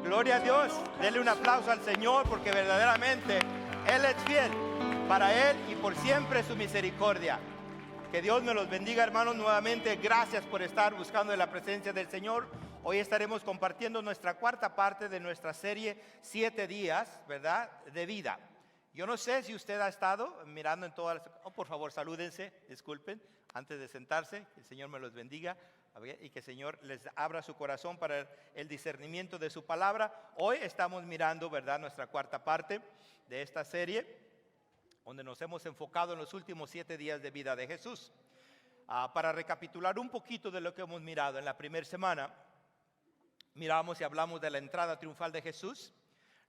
Gloria a Dios. Denle un aplauso al Señor porque verdaderamente Él es fiel. Para Él y por siempre su misericordia. Que Dios me los bendiga, hermanos, nuevamente. Gracias por estar buscando la presencia del Señor. Hoy estaremos compartiendo nuestra cuarta parte de nuestra serie 7 días, ¿verdad?, de vida. Yo no sé si usted ha estado mirando en todas las... Oh, por favor, salúdense, disculpen, antes de sentarse. Que el Señor me los bendiga y que el Señor les abra su corazón para el discernimiento de su palabra. Hoy estamos mirando, ¿verdad?, nuestra cuarta parte de esta serie, donde nos hemos enfocado en los últimos 7 días de vida de Jesús. Para recapitular un poquito de lo que hemos mirado en la primera semana, miramos y hablamos de la entrada triunfal de Jesús,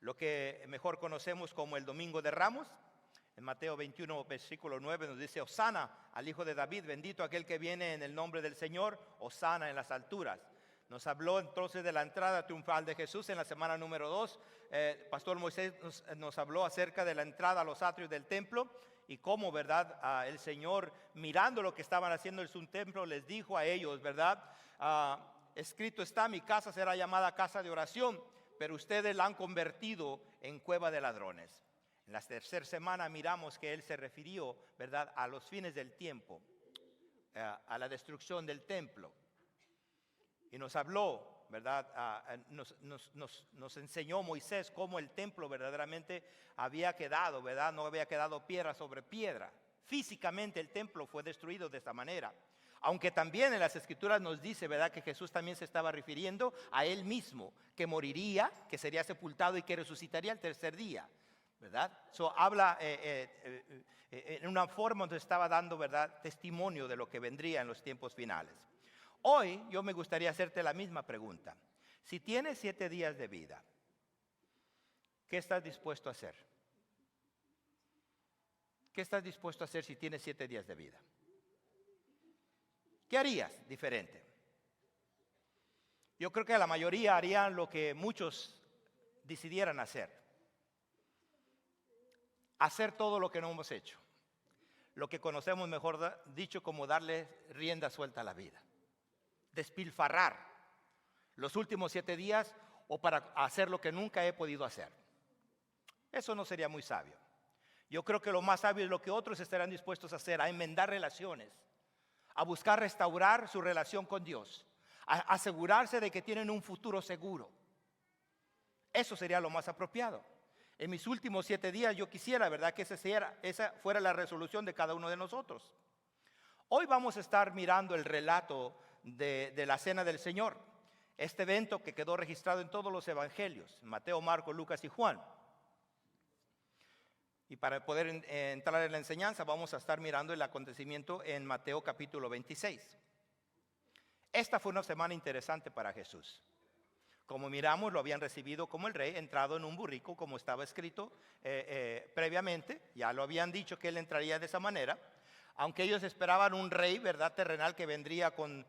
lo que mejor conocemos como el Domingo de Ramos. En Mateo 21, versículo 9 nos dice: Hosana al Hijo de David, bendito aquel que viene en el nombre del Señor, Hosana en las alturas. Nos habló entonces de la entrada triunfal de Jesús en la semana número 2. Pastor Moisés nos habló acerca de la entrada a los atrios del templo y cómo, ¿verdad?, el Señor, mirando lo que estaban haciendo en su templo, les dijo a ellos, ¿verdad?, escrito está: mi casa será llamada casa de oración, pero ustedes la han convertido en cueva de ladrones. En la tercera semana miramos que Él se refirió, ¿verdad?, a los fines del tiempo, a la destrucción del templo. Y nos habló, ¿verdad?, nos enseñó Moisés cómo el templo verdaderamente había quedado, ¿verdad?, no había quedado piedra sobre piedra. Físicamente el templo fue destruido de esta manera. Aunque también en las Escrituras nos dice, ¿verdad?, que Jesús también se estaba refiriendo a Él mismo, que moriría, que sería sepultado y que resucitaría el tercer día, ¿verdad? Habla en una forma donde estaba dando, ¿verdad?, testimonio de lo que vendría en los tiempos finales. Hoy yo me gustaría hacerte la misma pregunta. Si tienes 7 días de vida, ¿qué estás dispuesto a hacer? ¿Qué estás dispuesto a hacer si tienes 7 días de vida? ¿Qué harías diferente? Yo creo que la mayoría harían lo que muchos decidieran hacer. Hacer todo lo que no hemos hecho. Lo que conocemos, mejor dicho, como darle rienda suelta a la vida. Despilfarrar los últimos 7 días o para hacer lo que nunca he podido hacer. Eso no sería muy sabio. Yo creo que lo más sabio es lo que otros estarán dispuestos a hacer: a enmendar relaciones, a buscar restaurar su relación con Dios, a asegurarse de que tienen un futuro seguro. Eso sería lo más apropiado. En mis últimos 7 días yo quisiera, ¿verdad?, que esa fuera la resolución de cada uno de nosotros. Hoy vamos a estar mirando el relato de la Cena del Señor, este evento que quedó registrado en todos los evangelios, Mateo, Marcos, Lucas y Juan. Y para poder entrar en la enseñanza vamos a estar mirando el acontecimiento en Mateo capítulo 26. Esta fue una semana interesante para Jesús. Como miramos, lo habían recibido como el rey, entrado en un burrico, como estaba escrito previamente. Ya lo habían dicho que él entraría de esa manera. Aunque ellos esperaban un rey, ¿verdad?, terrenal que vendría con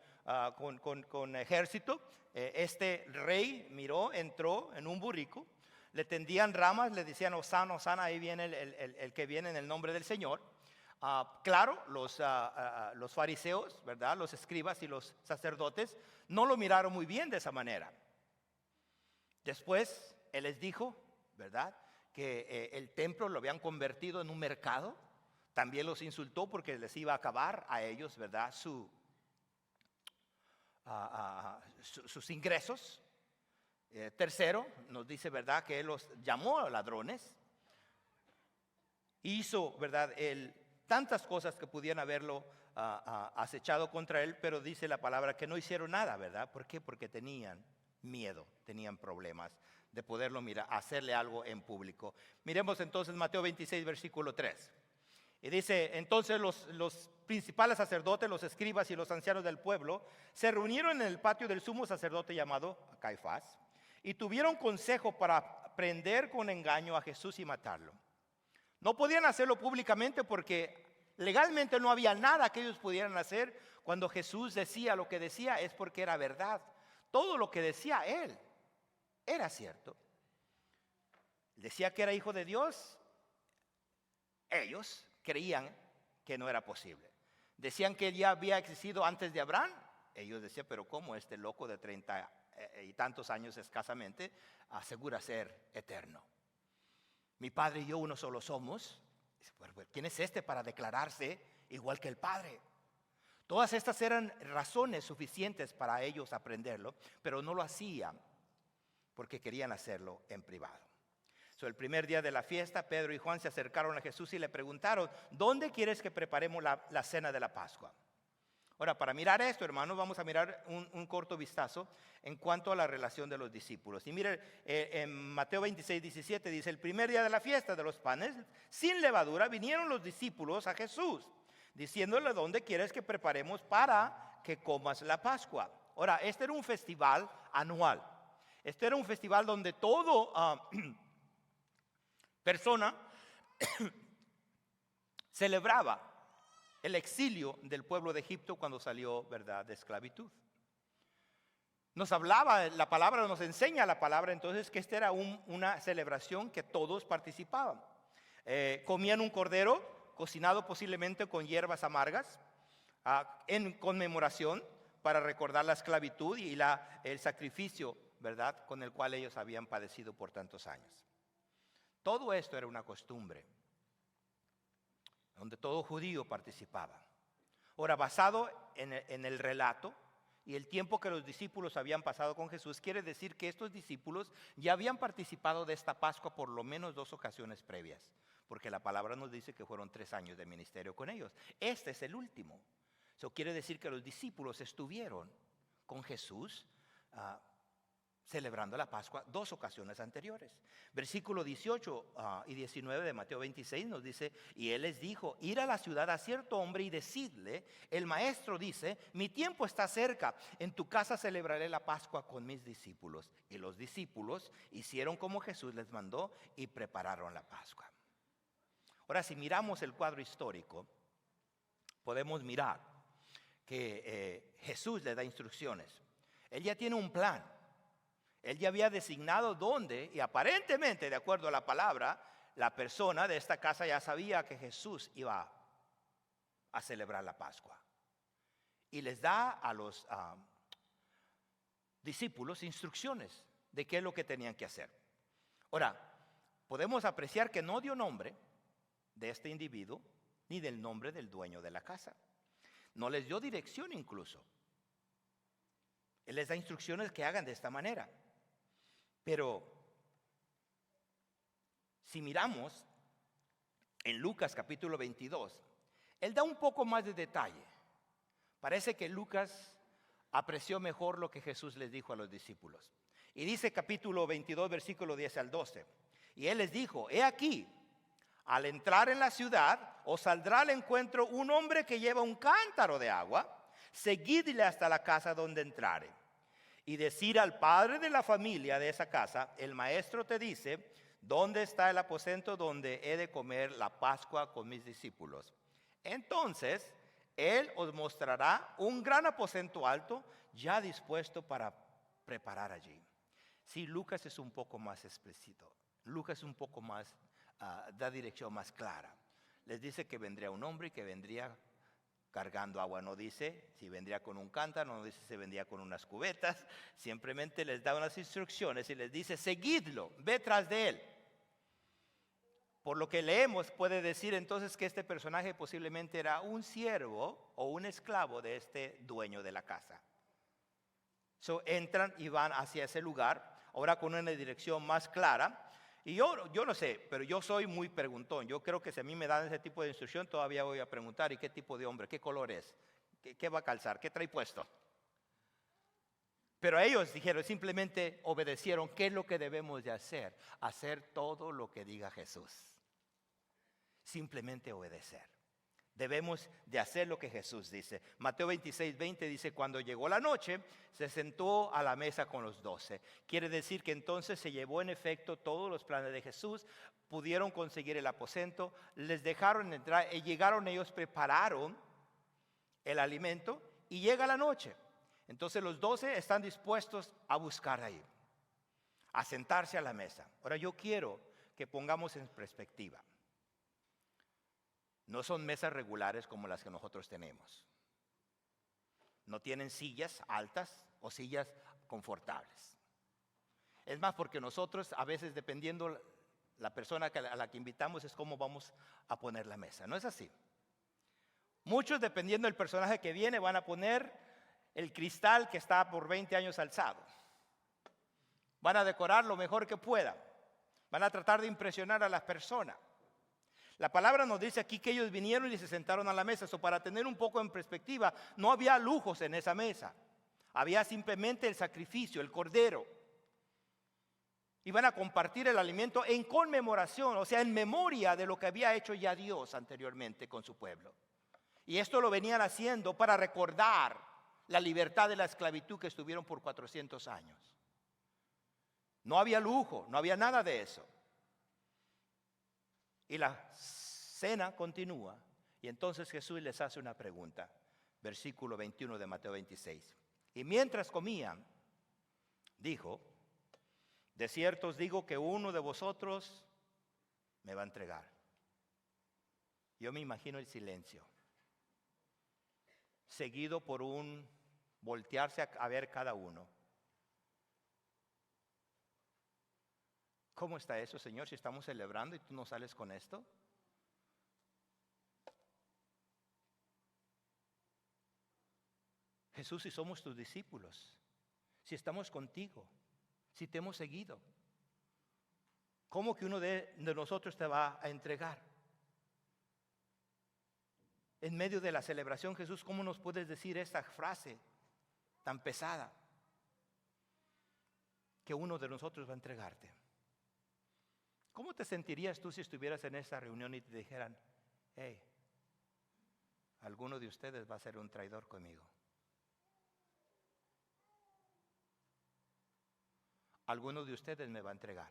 ejército, este rey entró en un burrico, le tendían ramas, le decían: Hosana, Hosana, ahí viene el que viene en el nombre del Señor. Claro, los fariseos, ¿verdad?, los escribas y los sacerdotes no lo miraron muy bien de esa manera. Después Él les dijo, ¿verdad?, que el templo lo habían convertido en un mercado. También los insultó porque les iba a acabar a ellos, ¿verdad?, sus ingresos. Tercero, nos dice, ¿verdad?, que Él los llamó ladrones. Hizo, ¿verdad?, tantas cosas que pudieran haberlo acechado contra Él, pero dice la palabra que no hicieron nada, ¿verdad? ¿Por qué? Porque tenían miedo, tenían problemas de poderlo hacerle algo en público. Miremos entonces Mateo 26, versículo 3. Y dice: entonces los principales sacerdotes, los escribas y los ancianos del pueblo se reunieron en el patio del sumo sacerdote llamado Caifás y tuvieron consejo para prender con engaño a Jesús y matarlo. No podían hacerlo públicamente porque legalmente no había nada que ellos pudieran hacer. Cuando Jesús decía lo que decía es porque era verdad. Todo lo que decía Él era cierto. Decía que era hijo de Dios. Ellos creían que no era posible. Decían que ya había existido antes de Abraham. Ellos decían: pero ¿cómo este loco de 30 y tantos años escasamente, asegura ser eterno. Mi Padre y yo uno solo somos. ¿Quién es este para declararse igual que el Padre? Todas estas eran razones suficientes para ellos aprenderlo, pero no lo hacían porque querían hacerlo en privado. El primer día de la fiesta, Pedro y Juan se acercaron a Jesús y le preguntaron: ¿dónde quieres que preparemos la cena de la Pascua? Ahora, para mirar esto, hermanos, vamos a mirar un corto vistazo en cuanto a la relación de los discípulos. Y miren, en Mateo 26, 17 dice: el primer día de la fiesta de los panes sin levadura vinieron los discípulos a Jesús, diciéndole: ¿dónde quieres que preparemos para que comas la Pascua? Ahora, este era un festival anual. Este era un festival donde todo persona celebraba el exilio del pueblo de Egipto cuando salió, ¿verdad?, de esclavitud. Nos hablaba la palabra, nos enseña la palabra entonces que esta era una celebración que todos participaban. Comían un cordero cocinado posiblemente con hierbas amargas en conmemoración para recordar la esclavitud y el sacrificio, ¿verdad?, con el cual ellos habían padecido por tantos años. Todo esto era una costumbre donde todo judío participaba. Ahora, basado en el relato y el tiempo que los discípulos habían pasado con Jesús, quiere decir que estos discípulos ya habían participado de esta Pascua por lo menos 2 ocasiones previas, porque la palabra nos dice que fueron 3 años de ministerio con ellos. Este es el último. Eso quiere decir que los discípulos estuvieron con Jesús celebrando la Pascua 2 ocasiones anteriores. Versículo 18 y 19 de Mateo 26 nos dice: y él les dijo: ir a la ciudad a cierto hombre y decidle: el maestro dice, mi tiempo está cerca, en tu casa celebraré la Pascua con mis discípulos. Y los discípulos hicieron como Jesús les mandó y prepararon la Pascua. Ahora, si miramos el cuadro histórico, podemos mirar que Jesús le da instrucciones. Él ya tiene un plan. Él ya había designado dónde, y aparentemente, de acuerdo a la palabra, la persona de esta casa ya sabía que Jesús iba a celebrar la Pascua. Y les da a los discípulos instrucciones de qué es lo que tenían que hacer. Ahora, podemos apreciar que no dio nombre de este individuo ni del nombre del dueño de la casa. No les dio dirección incluso. Él les da instrucciones que hagan de esta manera. Pero si miramos en Lucas capítulo 22, él da un poco más de detalle. Parece que Lucas apreció mejor lo que Jesús les dijo a los discípulos. Y dice capítulo 22, versículo 10 al 12. Y él les dijo: he aquí, al entrar en la ciudad, os saldrá al encuentro un hombre que lleva un cántaro de agua. Seguidle hasta la casa donde entrare. Y decir al padre de la familia de esa casa: el maestro te dice, ¿dónde está el aposento donde he de comer la Pascua con mis discípulos? Entonces él os mostrará un gran aposento alto, ya dispuesto para preparar allí. Sí, Lucas es un poco más explícito. Lucas es un poco más, da dirección más clara. Les dice que vendría un hombre y que vendría cargando agua. No dice si vendría con un cántaro, no dice si vendría con unas cubetas. Simplemente les da unas instrucciones y les dice: seguidlo, ve tras de él. Por lo que leemos, puede decir entonces que este personaje posiblemente era un siervo o un esclavo de este dueño de la casa. Entran y van hacia ese lugar, ahora con una dirección más clara. Y yo no sé, pero yo soy muy preguntón. Yo creo que si a mí me dan ese tipo de instrucción, todavía voy a preguntar: ¿y qué tipo de hombre? ¿Qué color es? ¿Qué va a calzar? ¿Qué trae puesto? Pero ellos dijeron, simplemente obedecieron. ¿Qué es lo que debemos de hacer? Hacer todo lo que diga Jesús. Simplemente obedecer. Debemos de hacer lo que Jesús dice. Mateo 26, 20 dice: cuando llegó la noche, se sentó a la mesa con los 12. Quiere decir que entonces se llevó en efecto todos los planes de Jesús. Pudieron conseguir el aposento, les dejaron entrar, y llegaron ellos, prepararon el alimento, y llega la noche. Entonces los 12 están dispuestos a buscar ahí, a sentarse a la mesa. Ahora yo quiero que pongamos en perspectiva. No son mesas regulares como las que nosotros tenemos. No tienen sillas altas o sillas confortables. Es más, porque nosotros a veces, dependiendo la persona a la que invitamos, es cómo vamos a poner la mesa. ¿No es así? Muchos, dependiendo del personaje que viene, van a poner el cristal que está por 20 años alzado. Van a decorar lo mejor que puedan. Van a tratar de impresionar a las personas. La palabra nos dice aquí que ellos vinieron y se sentaron a la mesa. Eso, para tener un poco en perspectiva, no había lujos en esa mesa. Había simplemente el sacrificio, el cordero. Iban a compartir el alimento en conmemoración, o sea, en memoria de lo que había hecho ya Dios anteriormente con su pueblo. Y esto lo venían haciendo para recordar la libertad de la esclavitud que estuvieron por 400 años. No había lujo, no había nada de eso. Y la cena continúa. Y entonces Jesús les hace una pregunta. Versículo 21 de Mateo 26. Y mientras comían, dijo: de cierto os digo que uno de vosotros me va a entregar. Yo me imagino el silencio, seguido por un voltearse a ver cada uno. ¿Cómo está eso, Señor, si estamos celebrando y tú no sales con esto? Jesús, si somos tus discípulos, si estamos contigo, si te hemos seguido, ¿cómo que uno de nosotros te va a entregar? En medio de la celebración, Jesús, ¿cómo nos puedes decir esta frase tan pesada? Que uno de nosotros va a entregarte. ¿Cómo te sentirías tú si estuvieras en esa reunión y te dijeran: hey, alguno de ustedes va a ser un traidor conmigo? Alguno de ustedes me va a entregar.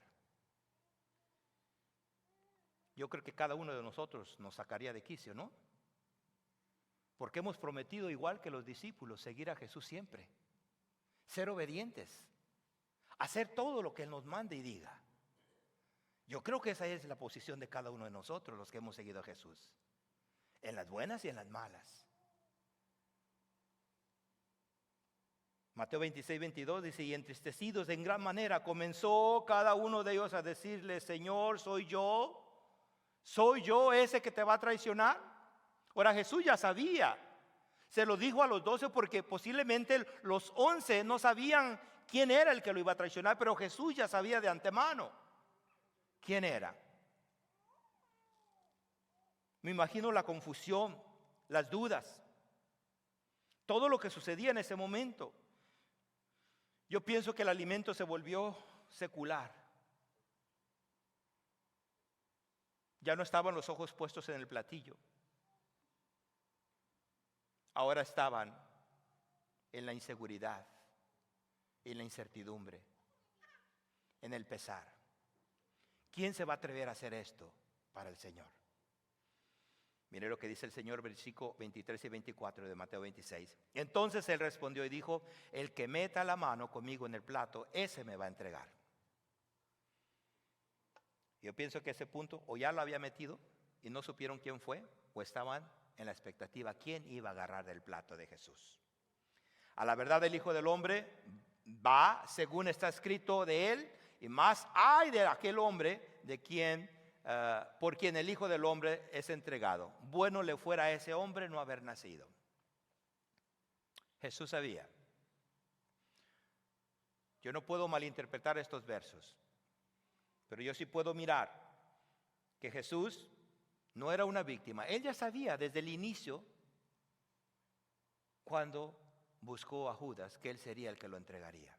Yo creo que cada uno de nosotros nos sacaría de quicio, ¿no? Porque hemos prometido, igual que los discípulos, seguir a Jesús siempre, ser obedientes, hacer todo lo que Él nos mande y diga. Yo creo que esa es la posición de cada uno de nosotros, los que hemos seguido a Jesús, en las buenas y en las malas. Mateo 26, 22 dice: y entristecidos en gran manera comenzó cada uno de ellos a decirle: Señor, ¿soy yo ese que te va a traicionar? Ahora, Jesús ya sabía, se lo dijo a los 12 porque posiblemente los 11 no sabían quién era el que lo iba a traicionar, pero Jesús ya sabía de antemano quién era. Me imagino la confusión, las dudas, todo lo que sucedía en ese momento. Yo pienso que el alimento se volvió secular. Ya no estaban los ojos puestos en el platillo. Ahora estaban en la inseguridad, en la incertidumbre, en el pesar. ¿Quién se va a atrever a hacer esto para el Señor? Mire lo que dice el Señor, versículo 23 y 24 de Mateo 26. Entonces Él respondió y dijo: el que meta la mano conmigo en el plato, ese me va a entregar. Yo pienso que ese punto o ya lo había metido y no supieron quién fue, o estaban en la expectativa quién iba a agarrar del plato de Jesús. A la verdad, el Hijo del Hombre va según está escrito de Él, y más hay de aquel hombre de quien por quien el Hijo del Hombre es entregado. Bueno le fuera a ese hombre no haber nacido. Jesús sabía. Yo no puedo malinterpretar estos versos, pero yo sí puedo mirar que Jesús no era una víctima. Él ya sabía desde el inicio, cuando buscó a Judas, que él sería el que lo entregaría.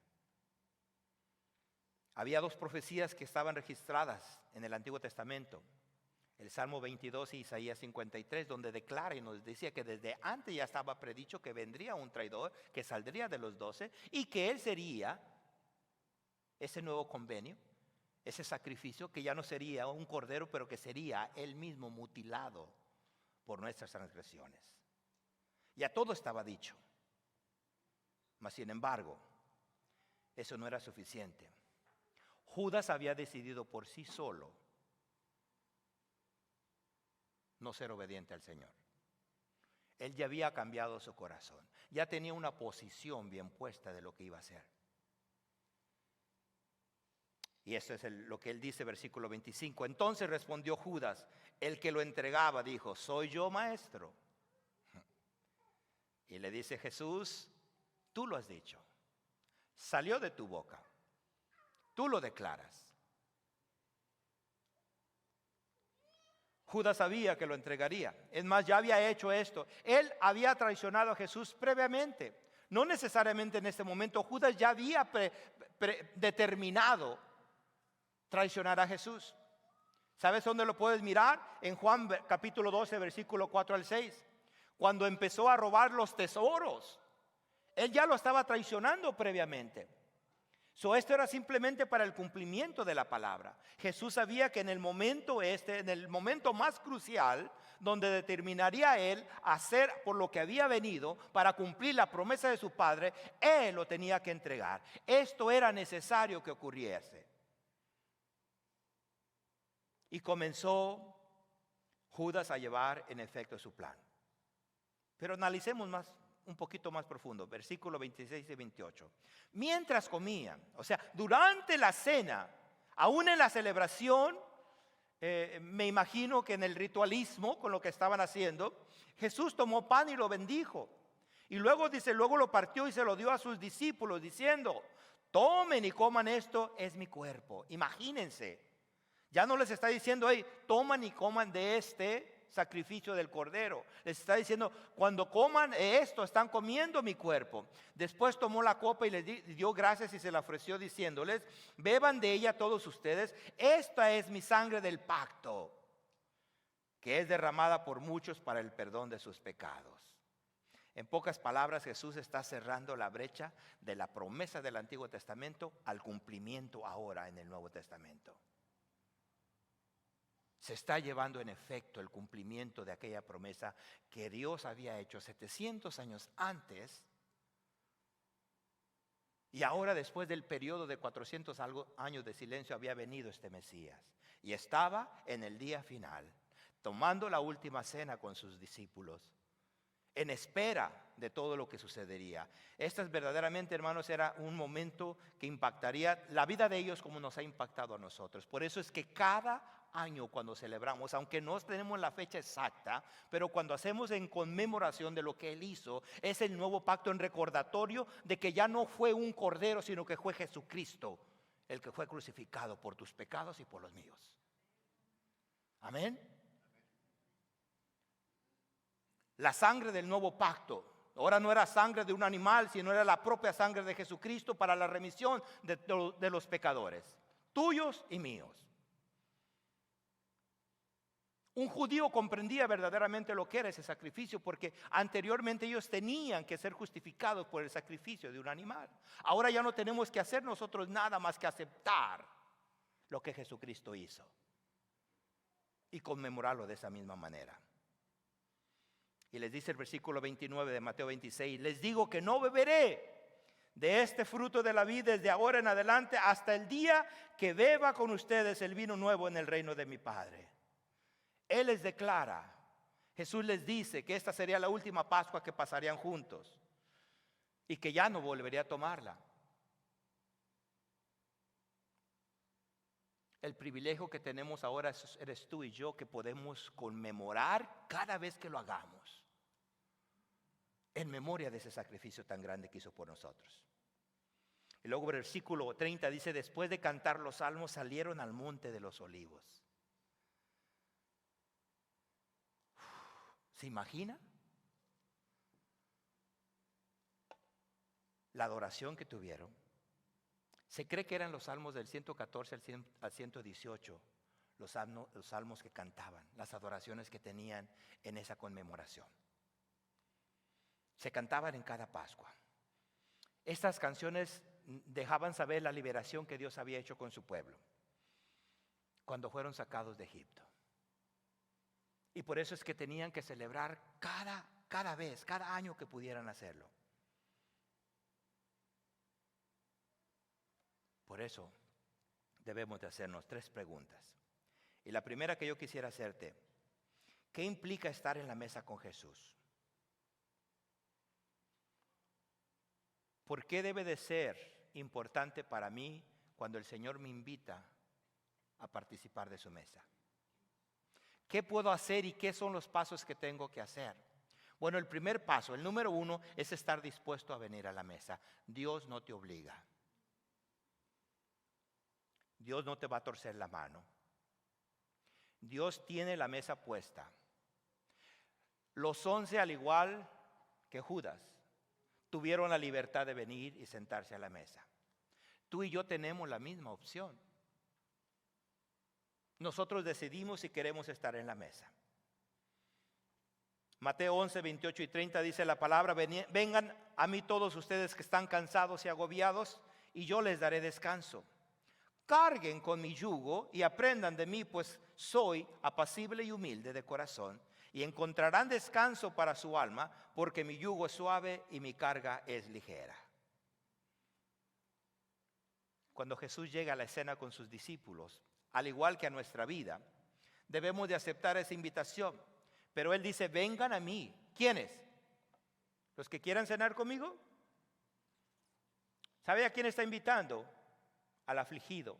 Había dos profecías que estaban registradas en el Antiguo Testamento: el Salmo 22 y Isaías 53, donde declara y nos decía que desde antes ya estaba predicho que vendría un traidor, que saldría de los 12 y que él sería ese nuevo convenio, ese sacrificio que ya no sería un cordero, pero que sería él mismo mutilado por nuestras transgresiones. Ya todo estaba dicho. Mas sin embargo, eso no era suficiente. Judas había decidido por sí solo no ser obediente al Señor. Él ya había cambiado su corazón, ya tenía una posición bien puesta de lo que iba a hacer. Y eso es lo que él dice, versículo 25. Entonces respondió Judas, el que lo entregaba, dijo: soy yo, maestro. Y le dice Jesús: tú lo has dicho, salió de tu boca, tú lo declaras. Judas sabía que lo entregaría. Es más, ya había hecho esto. Él había traicionado a Jesús previamente. No necesariamente en este momento. Judas ya había determinado traicionar a Jesús. ¿Sabes dónde lo puedes mirar? En Juan capítulo 12, versículo 4 al 6. Cuando empezó a robar los tesoros, él ya lo estaba traicionando previamente. Esto era simplemente para el cumplimiento de la palabra. Jesús sabía que en el momento en el momento más crucial, donde determinaría él hacer por lo que había venido para cumplir la promesa de su Padre, él lo tenía que entregar. Esto era necesario que ocurriese. Y comenzó Judas a llevar en efecto su plan. Pero analicemos un poquito más profundo, versículo 26 y 28. Mientras comían, o sea, durante la cena, aún en la celebración, me imagino que en el ritualismo, con lo que estaban haciendo, Jesús tomó pan y lo bendijo. Y luego dice, luego lo partió y se lo dio a sus discípulos, diciendo: tomen y coman, esto es mi cuerpo. Imagínense, ya no les está diciendo: hey, toman y coman de este sacrificio del cordero. Les está diciendo: cuando coman esto, están comiendo mi cuerpo. Después tomó la copa y les dio gracias y se la ofreció, diciéndoles: beban de ella todos ustedes, esta es mi sangre del pacto, que es derramada por muchos para el perdón de sus pecados. En pocas palabras, Jesús está cerrando la brecha de la promesa del Antiguo Testamento al cumplimiento ahora en el Nuevo Testamento. Se está llevando en efecto el cumplimiento de aquella promesa que Dios había hecho 700 años antes. Y ahora, después del periodo de 400 años de silencio, había venido este Mesías. Y estaba en el día final, tomando la última cena con sus discípulos, en espera de todo lo que sucedería. Este verdaderamente, hermanos, era un momento que impactaría la vida de ellos como nos ha impactado a nosotros. Por eso es que cada año, cuando celebramos, aunque no tenemos la fecha exacta, pero cuando hacemos en conmemoración de lo que Él hizo, es el nuevo pacto en recordatorio de que ya no fue un cordero, sino que fue Jesucristo el que fue crucificado por tus pecados y por los míos. Amén. La sangre del nuevo pacto ahora no era sangre de un animal, sino era la propia sangre de Jesucristo para la remisión de los pecadores, tuyos y míos. Un judío comprendía verdaderamente lo que era ese sacrificio, porque anteriormente ellos tenían que ser justificados por el sacrificio de un animal. Ahora ya no tenemos que hacer nosotros nada más que aceptar lo que Jesucristo hizo y conmemorarlo de esa misma manera. Y les dice el versículo 29 de Mateo 26: les digo que no beberé de este fruto de la vid desde ahora en adelante hasta el día que beba con ustedes el vino nuevo en el reino de mi Padre. Él les declara, Jesús les dice que esta sería la última Pascua que pasarían juntos y que ya no volvería a tomarla. El privilegio que tenemos ahora eres tú y yo, que podemos conmemorar cada vez que lo hagamos, en memoria de ese sacrificio tan grande que hizo por nosotros. Y luego el versículo 30 dice: después de cantar los salmos, salieron al monte de los olivos. ¿Se imagina la adoración que tuvieron? Se cree que eran los salmos del 114 al 118, los salmos que cantaban, las adoraciones que tenían en esa conmemoración. Se cantaban en cada Pascua. Estas canciones dejaban saber la liberación que Dios había hecho con su pueblo cuando fueron sacados de Egipto. Y por eso es que tenían que celebrar cada vez, cada año que pudieran hacerlo. Por eso debemos de hacernos 3 preguntas. Y la primera que yo quisiera hacerte: ¿qué implica estar en la mesa con Jesús? ¿Por qué debe de ser importante para mí cuando el Señor me invita a participar de su mesa. ¿Qué puedo hacer y qué son los pasos que tengo que hacer? Bueno, el primer paso, el número 1, es estar dispuesto a venir a la mesa. Dios no te obliga. Dios no te va a torcer la mano. Dios tiene la mesa puesta. Los 11, al igual que Judas, tuvieron la libertad de venir y sentarse a la mesa. Tú y yo tenemos la misma opción. Nosotros decidimos si queremos estar en la mesa. Mateo 11, 28 y 30 dice la palabra: vengan a mí todos ustedes que están cansados y agobiados, y yo les daré descanso. Carguen con mi yugo y aprendan de mí, pues soy apacible y humilde de corazón, y encontrarán descanso para su alma, porque mi yugo es suave y mi carga es ligera. Cuando Jesús llega a la escena con sus discípulos, al igual que a nuestra vida, debemos de aceptar esa invitación. Pero Él dice: vengan a mí. ¿Quiénes? ¿Los que quieran cenar conmigo? ¿Sabe a quién está invitando? Al afligido,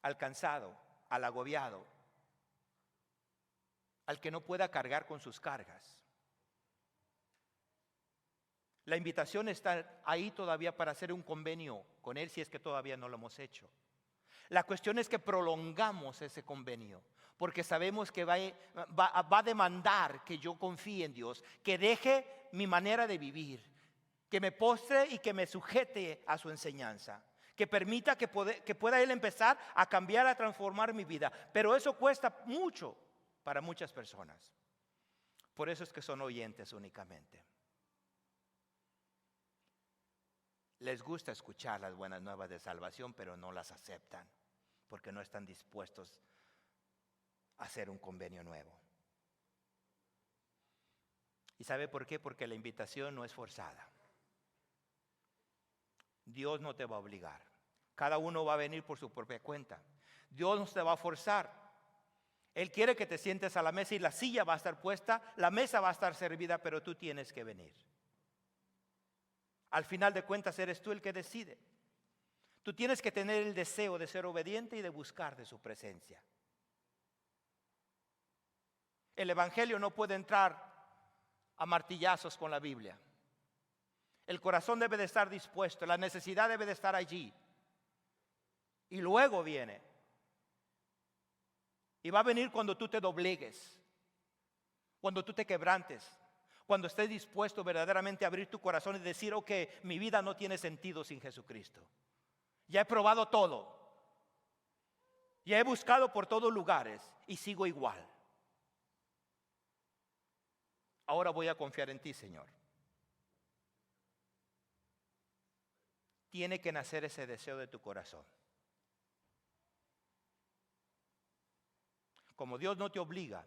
al cansado, al agobiado, al que no pueda cargar con sus cargas. La invitación está ahí todavía para hacer un convenio con Él, si es que todavía no lo hemos hecho. La cuestión es que prolongamos ese convenio, porque sabemos que va a demandar que yo confíe en Dios, que deje mi manera de vivir, que me postre y que me sujete a su enseñanza, que permita que pueda Él empezar a cambiar, a transformar mi vida. Pero eso cuesta mucho para muchas personas. Por eso es que son oyentes únicamente. Les gusta escuchar las buenas nuevas de salvación, pero no las aceptan, porque no están dispuestos a hacer un convenio nuevo. ¿Y sabe por qué? Porque la invitación no es forzada. Dios no te va a obligar. Cada uno va a venir por su propia cuenta. Dios no te va a forzar. Él quiere que te sientes a la mesa y la silla va a estar puesta, la mesa va a estar servida, pero tú tienes que venir. Al final de cuentas eres tú el que decide. Tú tienes que tener el deseo de ser obediente y de buscar de su presencia. El evangelio no puede entrar a martillazos con la Biblia. El corazón debe de estar dispuesto, la necesidad debe de estar allí. Y luego viene. Y va a venir cuando tú te doblegues, cuando tú te quebrantes, cuando estés dispuesto verdaderamente a abrir tu corazón y decir: ok, mi vida no tiene sentido sin Jesucristo. Ya he probado todo. Ya he buscado por todos lugares y sigo igual. Ahora voy a confiar en ti, Señor. Tiene que nacer ese deseo de tu corazón. Como Dios no te obliga,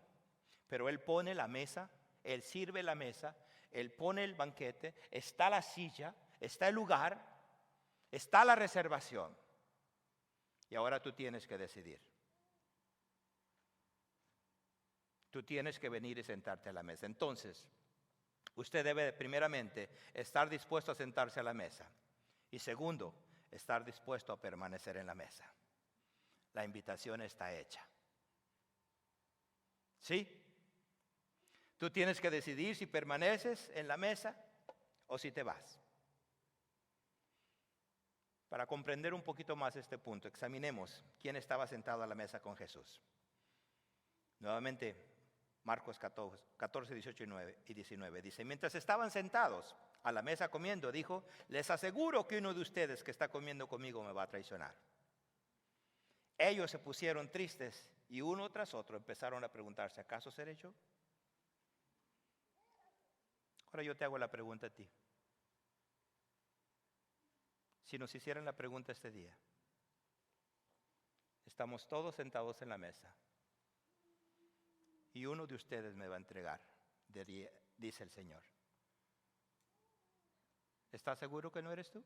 pero Él pone la mesa, Él sirve la mesa, Él pone el banquete, está la silla, está el lugar, está la reservación. Y ahora tú tienes que decidir. Tú tienes que venir y sentarte a la mesa. Entonces, usted debe primeramente estar dispuesto a sentarse a la mesa. Y segundo, estar dispuesto a permanecer en la mesa. La invitación está hecha. ¿Sí? Tú tienes que decidir si permaneces en la mesa o si te vas. Para comprender un poquito más este punto, examinemos quién estaba sentado a la mesa con Jesús. Nuevamente, Marcos 14, 18 y 19 dice: mientras estaban sentados a la mesa comiendo, dijo: les aseguro que uno de ustedes que está comiendo conmigo me va a traicionar. Ellos se pusieron tristes y uno tras otro empezaron a preguntarse: ¿acaso seré yo? Ahora yo te hago la pregunta a ti. Si nos hicieran la pregunta este día, estamos todos sentados en la mesa y uno de ustedes me va a entregar, dice el Señor. ¿Estás seguro que no eres tú?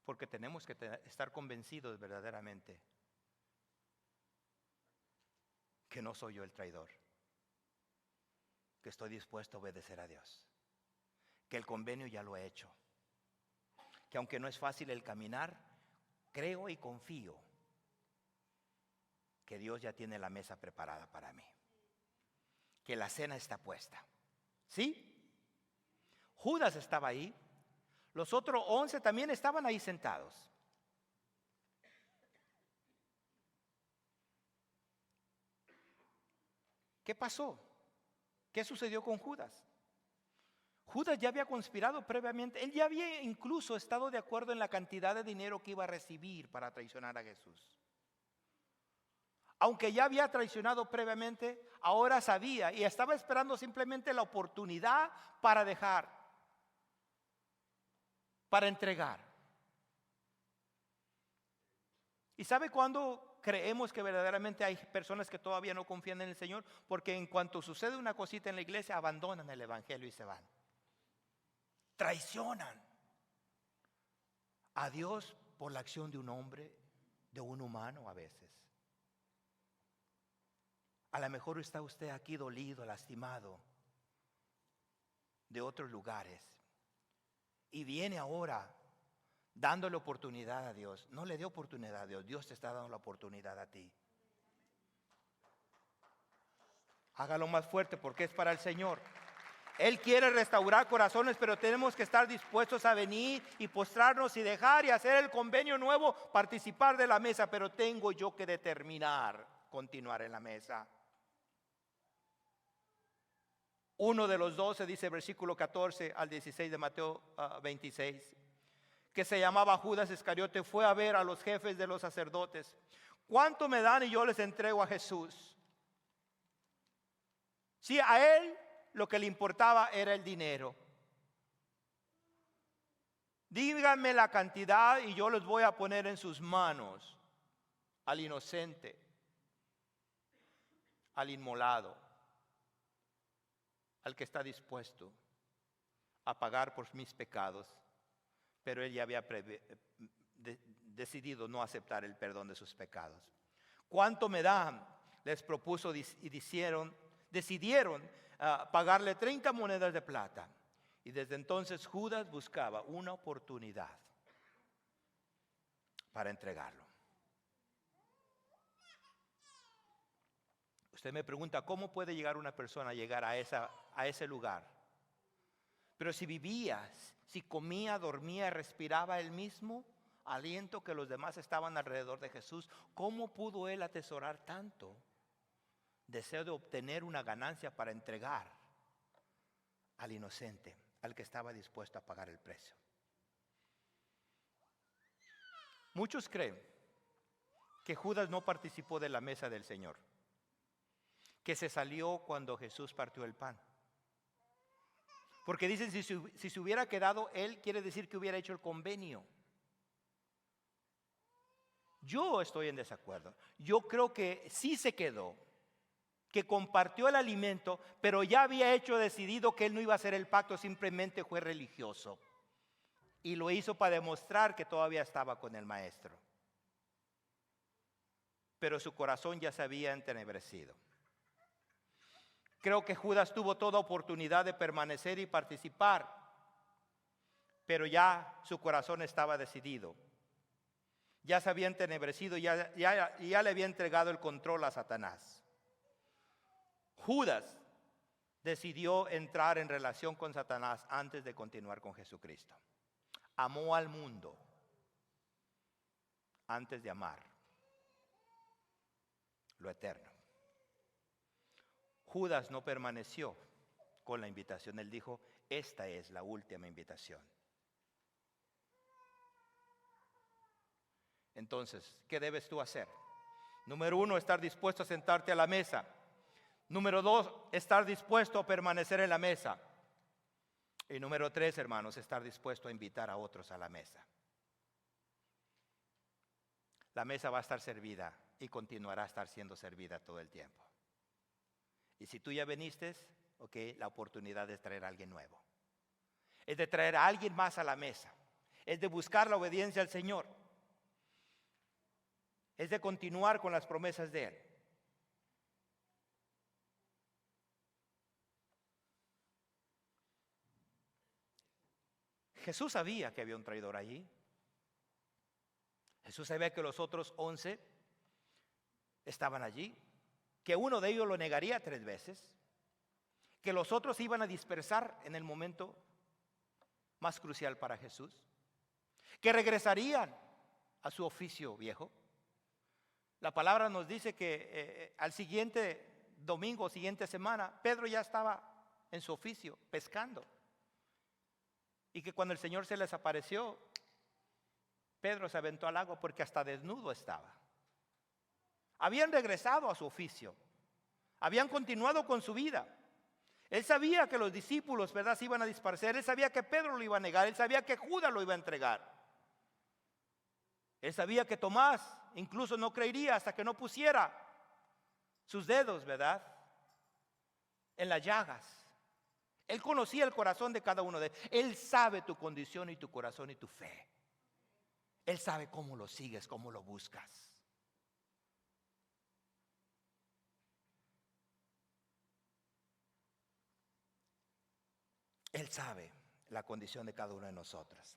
Porque tenemos que estar convencidos verdaderamente que no soy yo el traidor, que estoy dispuesto a obedecer a Dios, que el convenio ya lo he hecho, que aunque no es fácil el caminar, creo y confío que Dios ya tiene la mesa preparada para mí, que la cena está puesta. ¿Sí? Judas estaba ahí, los otros 11 también estaban ahí sentados. ¿Qué pasó? ¿Qué sucedió con Judas? Judas ya había conspirado previamente, él ya había incluso estado de acuerdo en la cantidad de dinero que iba a recibir para traicionar a Jesús. Aunque ya había traicionado previamente, ahora sabía y estaba esperando simplemente la oportunidad para dejar, para entregar. ¿Y sabe cuándo creemos que verdaderamente hay personas que todavía no confían en el Señor? Porque en cuanto sucede una cosita en la iglesia, abandonan el evangelio y se van. Traicionan a Dios por la acción de un hombre, de un humano a veces. A lo mejor está usted aquí dolido, lastimado de otros lugares y viene ahora dándole oportunidad a Dios. No le dé oportunidad a Dios, Dios te está dando la oportunidad a ti. Hágalo más fuerte porque es para el Señor. Él quiere restaurar corazones, pero tenemos que estar dispuestos a venir y postrarnos y dejar y hacer el convenio nuevo, participar de la mesa, pero tengo yo que determinar continuar en la mesa. Uno de los 12, dice versículo 14 al 16 de Mateo 26, que se llamaba Judas Iscariote, fue a ver a los jefes de los sacerdotes. ¿Cuánto me dan y yo les entrego a Jesús? Sí, a él lo que le importaba era el dinero. Díganme la cantidad y yo los voy a poner en sus manos, al inocente, al inmolado, al que está dispuesto a pagar por mis pecados, pero él ya había decidido no aceptar el perdón de sus pecados. ¿Cuánto me dan? Les propuso y decidieron pagarle 30 monedas de plata. Y desde entonces Judas buscaba una oportunidad para entregarlo. Usted me pregunta, ¿cómo puede llegar una persona a llegar a ese lugar? Pero si vivía, si comía, dormía, respiraba el mismo aliento que los demás estaban alrededor de Jesús, ¿cómo pudo él atesorar tanto deseo de obtener una ganancia para entregar al inocente, al que estaba dispuesto a pagar el precio? Muchos creen que Judas no participó de la mesa del Señor, que se salió cuando Jesús partió el pan. Porque dicen, si se hubiera quedado él, quiere decir que hubiera hecho el convenio. Yo estoy en desacuerdo. Yo creo que sí se quedó, que compartió el alimento, pero ya había decidido que él no iba a hacer el pacto, simplemente fue religioso. Y lo hizo para demostrar que todavía estaba con el maestro. Pero su corazón ya se había entenebrecido. Creo que Judas tuvo toda oportunidad de permanecer y participar, pero ya su corazón estaba decidido. Ya se había entenebrecido, ya le había entregado el control a Satanás. Judas decidió entrar en relación con Satanás antes de continuar con Jesucristo. Amó al mundo antes de amar lo eterno. Judas no permaneció con la invitación. Él dijo, esta es la última invitación. Entonces, ¿qué debes tú hacer? Número 1, estar dispuesto a sentarte a la mesa. Número 2, estar dispuesto a permanecer en la mesa. Y número 3, hermanos, estar dispuesto a invitar a otros a la mesa. La mesa va a estar servida y continuará a estar siendo servida todo el tiempo. Y si tú ya viniste, la oportunidad es traer a alguien nuevo. Es de traer a alguien más a la mesa. Es de buscar la obediencia al Señor. Es de continuar con las promesas de Él. Jesús sabía que había un traidor allí. Jesús sabía que los otros 11 estaban allí, que uno de ellos lo negaría 3 veces, que los otros se iban a dispersar en el momento más crucial para Jesús, que regresarían a su oficio viejo. La palabra nos dice que al siguiente domingo, siguiente semana, Pedro ya estaba en su oficio, pescando. Y que cuando el Señor se les apareció, Pedro se aventó al agua porque hasta desnudo estaba. Habían regresado a su oficio, habían continuado con su vida. Él sabía que los discípulos, ¿verdad?, se iban a dispersar. Él sabía que Pedro lo iba a negar. Él sabía que Judas lo iba a entregar. Él sabía que Tomás incluso no creería hasta que no pusiera sus dedos, ¿verdad?, en las llagas. Él conocía el corazón de cada uno de ellos. Él sabe tu condición y tu corazón y tu fe. Él sabe cómo lo sigues, cómo lo buscas. Él sabe la condición de cada uno de nosotros.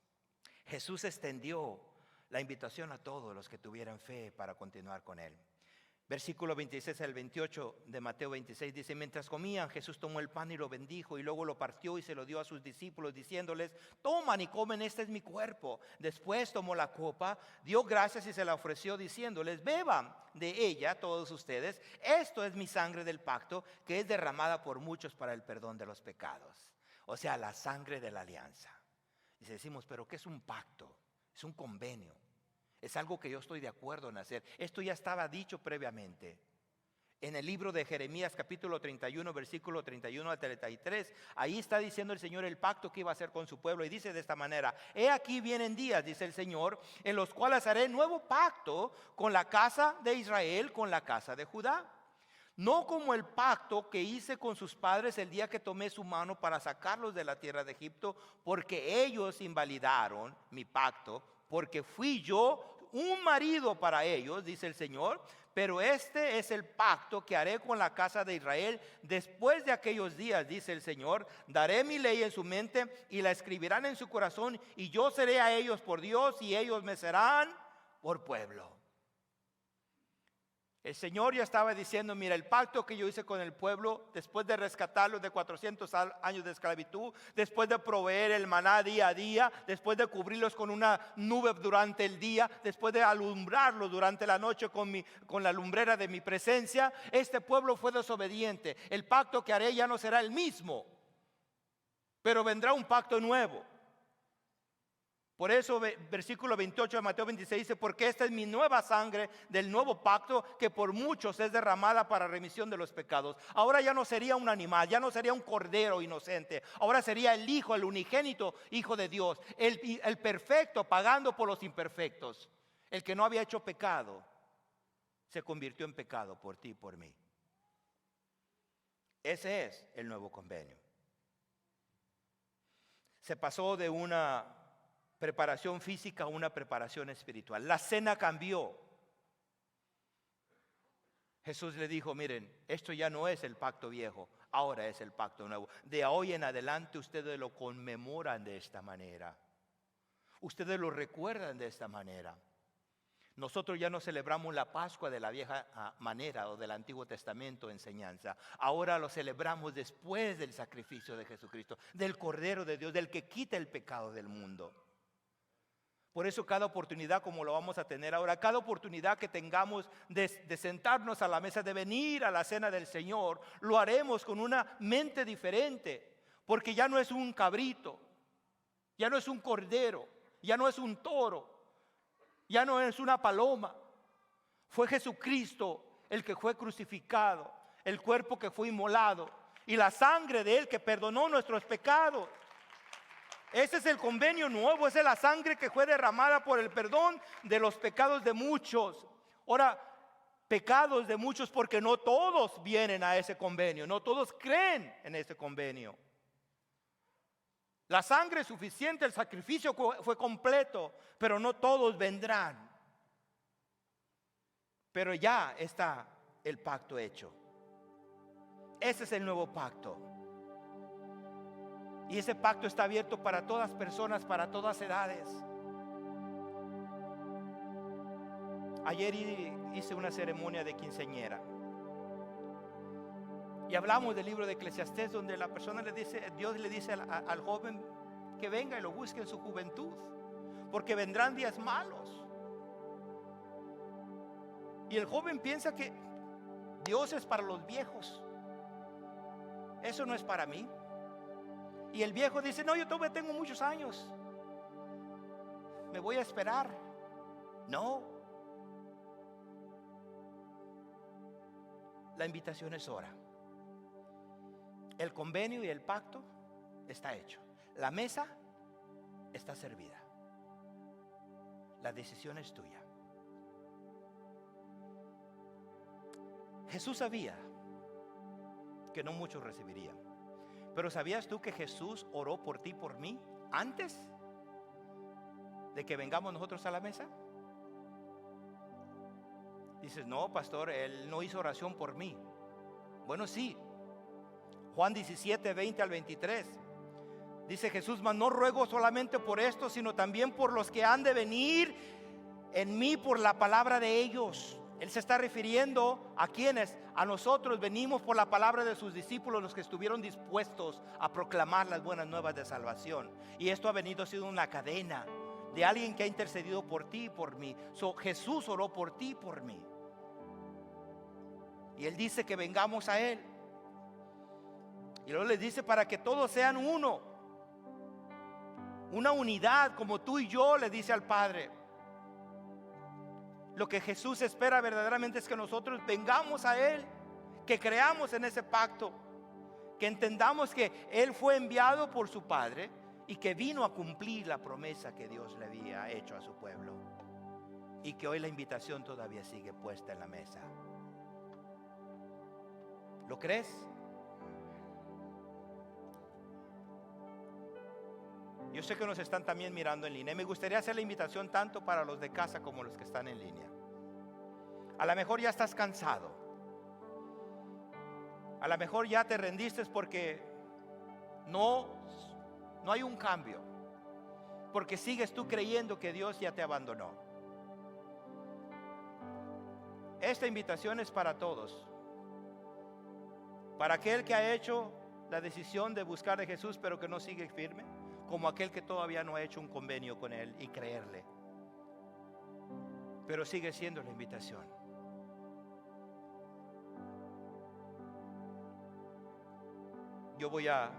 Jesús extendió la invitación a todos los que tuvieran fe para continuar con Él. Versículo 26 al 28 de Mateo 26 dice: mientras comían, Jesús tomó el pan y lo bendijo, y luego lo partió y se lo dio a sus discípulos, diciéndoles: toman y comen, este es mi cuerpo. Después tomó la copa, dio gracias y se la ofreció, diciéndoles: beban de ella todos ustedes, esto es mi sangre del pacto, que es derramada por muchos para el perdón de los pecados. O sea, la sangre de la alianza. Y decimos: pero ¿qué es un pacto? Es un convenio. Es algo que yo estoy de acuerdo en hacer. Esto ya estaba dicho previamente. En el libro de Jeremías capítulo 31, versículo 31 al 33, ahí está diciendo el Señor el pacto que iba a hacer con su pueblo. Y dice de esta manera: he aquí vienen días, dice el Señor, en los cuales haré nuevo pacto con la casa de Israel, con la casa de Judá. No como el pacto que hice con sus padres el día que tomé su mano para sacarlos de la tierra de Egipto, porque ellos invalidaron mi pacto, porque fui yo un marido para ellos, dice el Señor. Pero este es el pacto que haré con la casa de Israel después de aquellos días, dice el Señor. Daré mi ley en su mente y la escribirán en su corazón, y yo seré a ellos por Dios y ellos me serán por pueblo. El Señor ya estaba diciendo: mira, el pacto que yo hice con el pueblo, después de rescatarlos de 400 años de esclavitud, después de proveer el maná día a día, después de cubrirlos con una nube durante el día, después de alumbrarlos durante la noche con la lumbrera de mi presencia, este pueblo fue desobediente. El pacto que haré ya no será el mismo, pero vendrá un pacto nuevo. Por eso versículo 28 de Mateo 26 dice: porque esta es mi nueva sangre del nuevo pacto, que por muchos es derramada para remisión de los pecados. Ahora ya no sería un animal, ya no sería un cordero inocente. Ahora sería el Hijo, el unigénito Hijo de Dios, el perfecto pagando por los imperfectos. El que no había hecho pecado se convirtió en pecado por ti y por mí. Ese es el nuevo convenio. Se pasó de una preparación física a una preparación espiritual. La cena cambió. Jesús le dijo: miren, esto ya no es el pacto viejo, ahora es el pacto nuevo. De hoy en adelante ustedes lo conmemoran de esta manera. Ustedes lo recuerdan de esta manera. Nosotros ya no celebramos la Pascua de la vieja manera o del Antiguo Testamento enseñanza. Ahora lo celebramos después del sacrificio de Jesucristo, del Cordero de Dios, del que quita el pecado del mundo. Por eso cada oportunidad, como lo vamos a tener ahora, cada oportunidad que tengamos de sentarnos a la mesa, de venir a la cena del Señor, lo haremos con una mente diferente. Porque ya no es un cabrito, ya no es un cordero, ya no es un toro, ya no es una paloma. Fue Jesucristo el que fue crucificado, el cuerpo que fue inmolado y la sangre de Él que perdonó nuestros pecados. Ese es el convenio nuevo, esa es la sangre que fue derramada por el perdón de los pecados de muchos. Ahora, pecados de muchos porque no todos vienen a ese convenio, no todos creen en ese convenio. La sangre es suficiente, el sacrificio fue completo, pero no todos vendrán. Pero ya está el pacto hecho. Ese es el nuevo pacto. Y ese pacto está abierto para todas personas, para todas edades. Ayer hice una ceremonia de quinceañera y hablamos del libro de Eclesiastés, donde la persona le dice, Dios le dice al joven que venga y lo busque en su juventud, porque vendrán días malos. Y el joven piensa que Dios es para los viejos. Eso no es para mí. Y el viejo dice, no, yo todavía tengo muchos años, me voy a esperar. No. La invitación es ahora. El convenio y el pacto está hecho. La mesa está servida. La decisión es tuya. Jesús sabía que no muchos recibirían. Pero ¿sabías tú que Jesús oró por ti y por mí antes de que vengamos nosotros a la mesa? Dices, no, pastor, Él no hizo oración por mí. Bueno, sí. Juan 17, 20 al 23. Dice Jesús, mas no ruego solamente por esto, sino también por los que han de venir en mí por la palabra de ellos. Él se está refiriendo a quienes, a nosotros venimos por la palabra de sus discípulos, los que estuvieron dispuestos a proclamar las buenas nuevas de salvación. Y esto ha venido siendo una cadena de alguien que ha intercedido por ti y por mí. Jesús oró por ti y por mí. Y Él dice que vengamos a Él. Y luego les dice para que todos sean uno. Una unidad como tú y yo, le dice al Padre. Lo que Jesús espera verdaderamente es que nosotros vengamos a Él, que creamos en ese pacto, que entendamos que Él fue enviado por su Padre y que vino a cumplir la promesa que Dios le había hecho a su pueblo, y que hoy la invitación todavía sigue puesta en la mesa. ¿Lo crees? Yo sé que nos están también mirando en línea y me gustaría hacer la invitación tanto para los de casa como los que están en línea. A lo mejor ya estás cansado. A lo mejor ya te rendiste porque no hay un cambio. Porque sigues tú creyendo que Dios ya te abandonó. Esta invitación es para todos. Para aquel que ha hecho la decisión de buscar a Jesús pero que no sigue firme, como aquel que todavía no ha hecho un convenio con Él y creerle. Pero sigue siendo la invitación. Yo voy a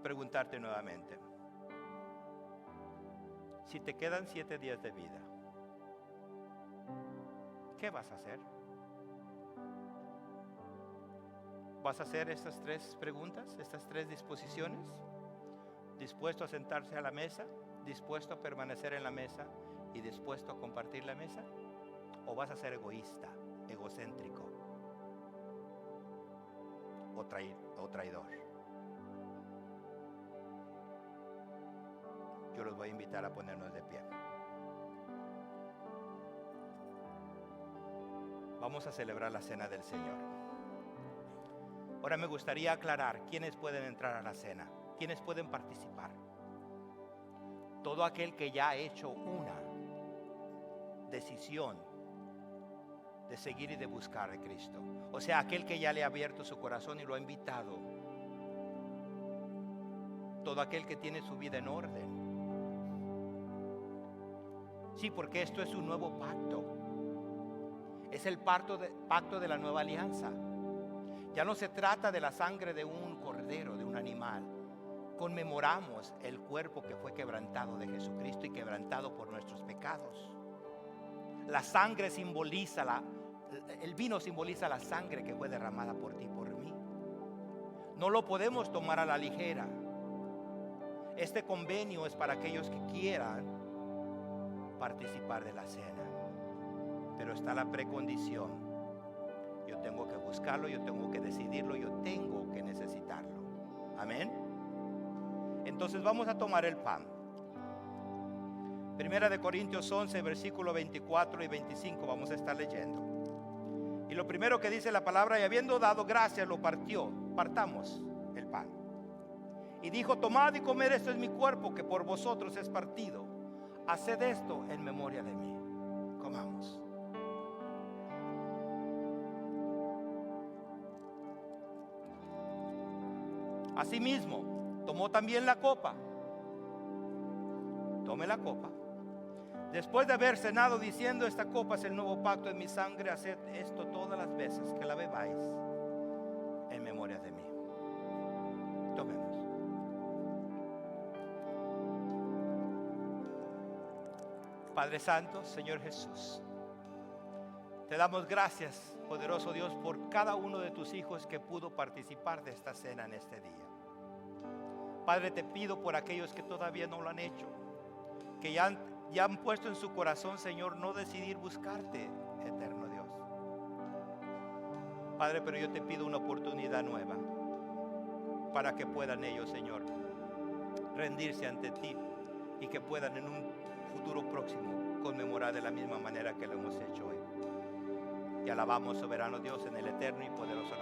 preguntarte nuevamente. Si te quedan 7 días de vida, ¿qué vas a hacer? ¿Vas a hacer estas 3 preguntas, estas 3 disposiciones? ¿Dispuesto a sentarse a la mesa? ¿Dispuesto a permanecer en la mesa? ¿Y dispuesto a compartir la mesa? ¿O vas a ser egoísta, egocéntrico o traidor? Yo los voy a invitar a ponernos de pie. Vamos a celebrar la cena del Señor. Ahora me gustaría aclarar quiénes pueden entrar a la cena. ¿Quiénes pueden participar? Todo aquel que ya ha hecho una decisión de seguir y de buscar a Cristo. O sea, aquel que ya le ha abierto su corazón y lo ha invitado. Todo aquel que tiene su vida en orden. Sí, porque esto es un nuevo pacto. Es el pacto de la nueva alianza. Ya no se trata de la sangre de un cordero, de un animal. Conmemoramos el cuerpo que fue quebrantado de Jesucristo y quebrantado por nuestros pecados. La sangre simboliza el vino simboliza la sangre que fue derramada por ti y por mí. No lo podemos tomar a la ligera. Este convenio es para aquellos que quieran participar de la cena. Pero está la precondición. Yo tengo que buscarlo, yo tengo que decidirlo, yo tengo que necesitarlo. Amén. Entonces vamos a tomar el pan. Primera de Corintios 11, versículo 24 y 25 vamos a estar leyendo. Y lo primero que dice la palabra, y habiendo dado gracias, lo partió. Partamos el pan. Y dijo: tomad y comed, esto es mi cuerpo que por vosotros es partido. Haced esto en memoria de mí. Comamos. Asimismo, tomó también la copa. Tome la copa. Después de haber cenado, diciendo: esta copa es el nuevo pacto en mi sangre. Haced esto todas las veces que la bebáis en memoria de mí. Tomemos. Padre Santo, Señor Jesús, te damos gracias, poderoso Dios, por cada uno de tus hijos que pudo participar de esta cena en este día. Padre, te pido por aquellos que todavía no lo han hecho, que ya han puesto en su corazón, Señor, no decidir buscarte, eterno Dios. Padre, pero yo te pido una oportunidad nueva para que puedan ellos, Señor, rendirse ante ti y que puedan en un futuro próximo conmemorar de la misma manera que lo hemos hecho hoy. Te alabamos, soberano Dios, en el eterno y poderoso